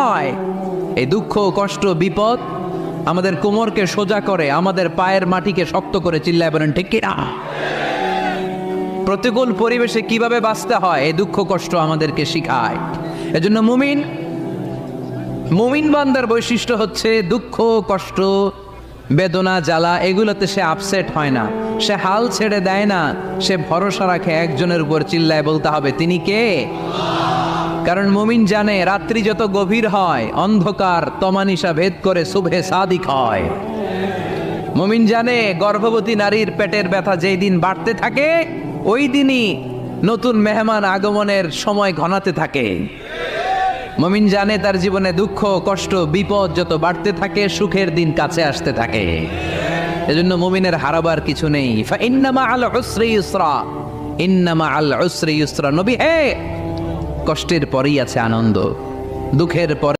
হয়। এই দুঃখ, কষ্ট, বিপদ আমাদের কোমরকে সোজা করে, আমাদের পায়ের মাটিকে শক্ত করে। চিল্লায় বলেন ঠিক কিনা? প্রতিকূল পরিবেশে কিভাবে বাঁচতে হয় এই দুঃখ কষ্ট আমাদেরকে শিখায়। এজন্য মুমিন বান্দার বৈশিষ্ট্য হচ্ছে দুঃখ কষ্ট বেদনা জ্বালা এগুলোতে সে আপসেট হয় না, সে হাল ছেড়ে দেয় না, সে ভরসা রাখে একজনের উপর। চিল্লায় বলতে হবে তিনি কে? কারণ মুমিন জানে রাত্রি যত গভীর হয় অন্ধকার তমানিসা ভেদ করে সুবহে সাদিক হয়। মুমিন জানে গর্ভবতী নারীর পেটের ব্যথা যেই দিন বাড়তে থাকে ওই দিনই নতুন মেহমান আগমনের সময় ঘনাতে থাকে। মুমিন জানে তার জীবনে দুঃখ কষ্ট বিপদ যত বাড়তে থাকে সুখের দিন কাছে আসতে থাকে। এজন্য মুমিনের হারাবার কিছু নেই। ফাইন্না মাআল উসরি ইউসরা, ইন্না মাআল উসরি ইউসরা। নবী হে, কষ্টের পরেই আছে আনন্দ, দুঃখের পরে